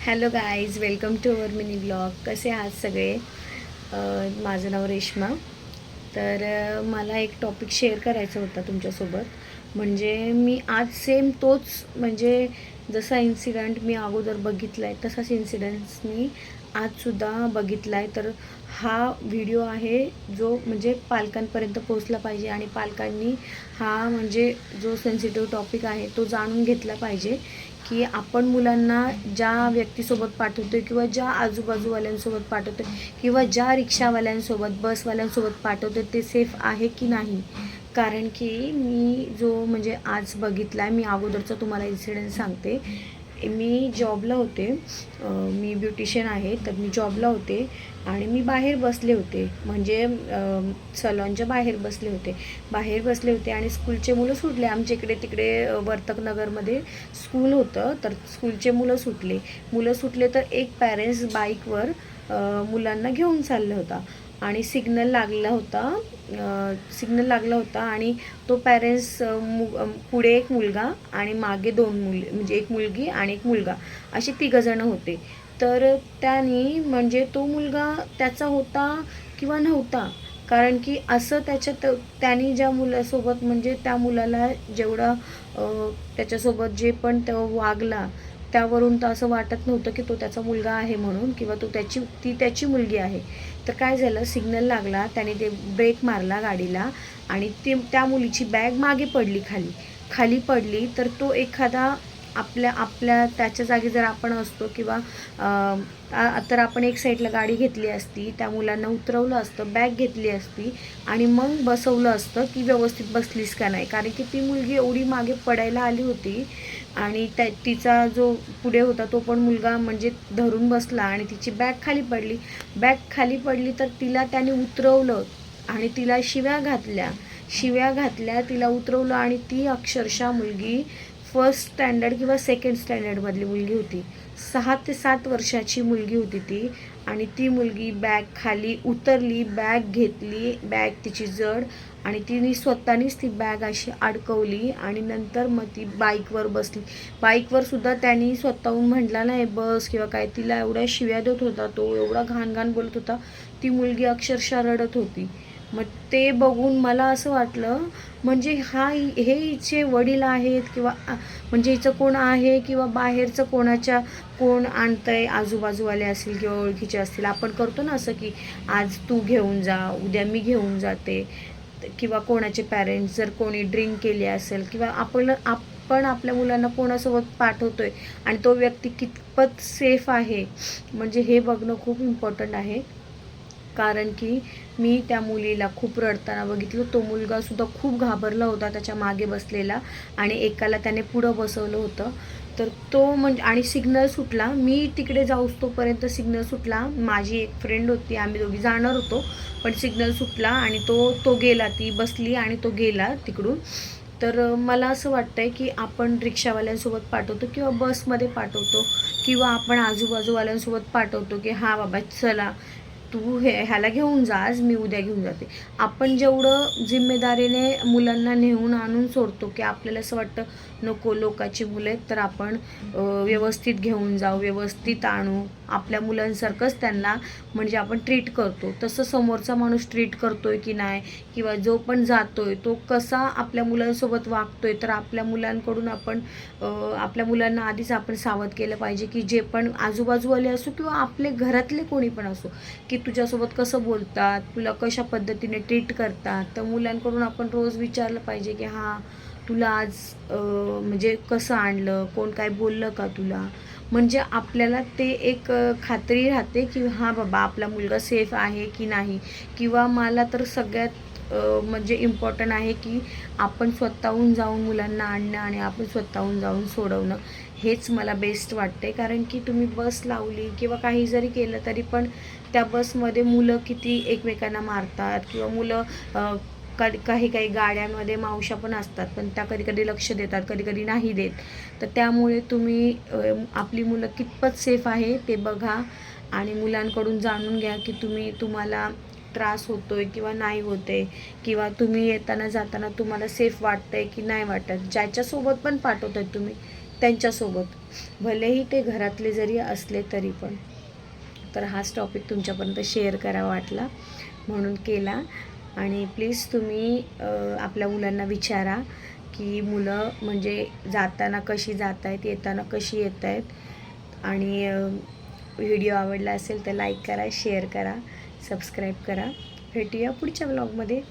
Hello guys, welcome to our mini blog. कसे आहात सगळे? माझं नाव रेश्मा. तर मला एक टॉपिक शेअर करायचा होता तुमच्यासोबत. म्हणजे मी आज सेम तोच, म्हणजे जसा इन्सिडंट मी अगोदर बघितला आहे तसाच इन्सिडंट्स मी आजसुद्धा बघितला आहे. तर हा व्हिडिओ आहे जो म्हणजे पालकांपर्यंत पोहोचला पाहिजे आणि पालकांनी हा म्हणजे जो सेन्सिटिव्ह टॉपिक आहे तो जाणून घेतला पाहिजे की आपण मुलांना ज्या व्यक्तीसोबत पाठवतो किंवा ज्या आजूबाजूवाल्यांसोबत पाठवतो किंवा ज्या रिक्षावाल्यांसोबत बसवाल्यांसोबत पाठवतो ते सेफ आहे की नाही. कारण की मी जो म्हणजे आज बघितला आहे, मी अगोदरचा तुम्हाला इन्सिडेंट सांगते. मी जॉबला होते, मी ब्युटिशियन आहे. तर मी जॉबला होते आणि मी बाहेर बसले होते, म्हणजे सलॉनच्या बाहेर बसले होते आणि स्कूलचे मुलं सुटले. आमच्या इकडे तिकडे वर्तकनगरमध्ये स्कूल होतं. तर स्कूलचे मुलं सुटले तर एक पॅरेंट्स बाईकवर मुलांना घेऊन चालला होता आणि सिग्नल लागला होता आणि तो पॅरेंट्स पुढे एक मुलगा आणि मागे दोन मुले, म्हणजे एक मुलगी आणि एक मुलगा, असे तिघंजणं होते. तर त्याने म्हणजे तो मुलगा त्याचा होता किंवा नव्हता, कारण की असं त्याने ज्या मुलासोबत म्हणजे त्या मुलाला जेवढा त्याच्यासोबत जे पण तो वागला त्यावरून तर असं वाटत नव्हतं की तो त्याचा मुलगा आहे म्हणून, किंवा ती त्याची मुलगी आहे. तर काय झालं, सिग्नल लागला, त्याने ते ब्रेक मारला गाडीला आणि त्या मुलीची बॅग मागे पडली, खाली पडली. तर तो एखादा आपल्या आपल्या त्याच्या जागी जर आपण असतो किंवा तर आपण एक साईडला गाडी घेतली असती, त्या मुलांना उतरवलं असतं, बॅग घेतली असती आणि मग बसवलं असतं की व्यवस्थित बसलीस का नाही. कारण की ती मुलगी एवढी मागे पडायला आली होती आणि तिचा जो पुढे होता तो पण मुलगा म्हणजे धरून बसला आणि तिची बॅग खाली पडली. तर तिला त्याने उतरवलं आणि तिला शिव्या घातल्या, तिला उतरवलं आणि ती अक्षरशः मुलगी फर्स्ट स्टँडर्ड किंवा सेकंड स्टँडर्डमधली मुलगी होती. 6 ते 7 वर्षाची मुलगी होती ती. आणि ती मुलगी बॅग खाली उतरली, बॅग घेतली, बॅग तिची जड, आणि तिने स्वतःनीच ती बॅग अशी अडकवली आणि नंतर मग ती बाईकवर बसली. बाईकवर सुद्धा त्यांनी स्वतःहून म्हटला नाही बस किंवा काय, तिला एवढ्या शिव्या देत होता तो, एवढा घाण बोलत होता. ती मुलगी अक्षरशः रडत होती. मग ते बघून मला असं वाटलं, म्हणजे हे हिचे वडील आहेत किंवा म्हणजे हिचं कोण आहे किंवा बाहेरचं कोण आणतंय, आजूबाजूवाले असतील किंवा ओळखीचे असतील. आपण करतो ना असं की आज तू घेऊन जा, उद्या मी घेऊन जाते, किंवा कोणाचे पॅरेंट्स जर कोणी ड्रिंक केली असेल किंवा आपण आपल्या मुलांना कोणासोबत पाठवतोय आणि तो व्यक्ती कितपत सेफ आहे, म्हणजे हे बघणं खूप इम्पॉर्टंट आहे. कारण की मी त्या मुलीला खूप रडताना बघितलं. तो मुलगासुद्धा खूप घाबरला होता त्याच्या मागे बसलेला आणि एकाला त्याने पुढं बसवलं होतं. तर तो म्हणजे, आणि सिग्नल सुटला, मी तिकडे तोपर्यंत सिग्नल सुटला. माझी एक फ्रेंड होती, आम्ही दोघी जाणार होतो, पण सिग्नल सुटला आणि तो गेला, ती बसली आणि तो गेला तिकडून. तर मला असं वाटतंय की आपण रिक्षावाल्यांसोबत पाठवतो किंवा बसमध्ये पाठवतो किंवा आपण आजूबाजूवाल्यांसोबत पाठवतो की हां बाबा चला तू ह्याला घेऊन जा, आज मी उद्या घेऊन जाते. आपण जेवढं जिम्मेदारीने मुलांना नेऊन आणून सोडतो की आपल्याला असं वाटतं नको, लोकांची मुलं आहेत तर आपण व्यवस्थित घेऊन जाऊ, व्यवस्थित आणू, आपल्या मुलांसारखंच त्यांना म्हणजे आपण ट्रीट करतो. तसं समोरचा माणूस ट्रीट करतोय की नाही, किंवा जो पण जातोय तो कसा आपल्या मुलांसोबत वागतोय. तर आपल्या मुलांना आधीच आपण सावध केलं पाहिजे की जे पण आजूबाजूवाले असो किंवा आपले घरातले कोणी पण असो, की तुझ्यासोबत कसं बोलतात, तुला कशा पद्धतीने ट्रीट करतात. तर मुलांकडून आपण रोज विचारलं पाहिजे की हां तुला आज म्हणजे कसं आणलं, कोण काय बोललं का तुला, म्हणजे आपल्याला ते एक खात्री राहते की हां बाबा आपला मुलगा सेफ आहे की नाही. किंवा मला तर सगळ्यात म्हणजे इम्पॉर्टंट आहे की आपण स्वतःहून जाऊन मुलांना आणणं आणि आपण स्वतःहून जाऊन सोडवणं, हेच मला बेस्ट वाटते. कारण की तुम्ही बस लावली किंवा काही जरी केलं तरी पण त्या बसमध्ये मुलं किती एकमेकांना मारतात, किंवा मुलं काही गाड्यांमध्ये मावशा पण असतात, पण त्या कधी लक्ष देतात, कधी नाही देत. तर त्यामुळे तुम्ही आपली मुलं कितपत सेफ आहे ते बघा आणि मुलांकडून जाणून घ्या की तुम्हाला त्रास होतोय किंवा नाही होते, किंवा तुम्ही येताना जाताना तुम्हाला सेफ वाटतंय की नाही वाटत. ज्याच्यासोबत पण पाठवताय तुम्ही त्यांच्यासोबत, भलेही ते घरातले जरी असले तरी पण. तर हाच टॉपिक तुमच्यापर्यंत शेअर करावा वाटला म्हणून केला. आणि प्लीज तुम्ही आपल्या मुलांना विचारा की मुलं म्हणजे जाताना कशी जात आहेत, येताना कशी येत आहेत. आणि व्हिडिओ आवडला असेल तर लाईक करा, शेअर करा, सबस्क्राईब करा. भेटूया पुढच्या व्लॉगमध्ये.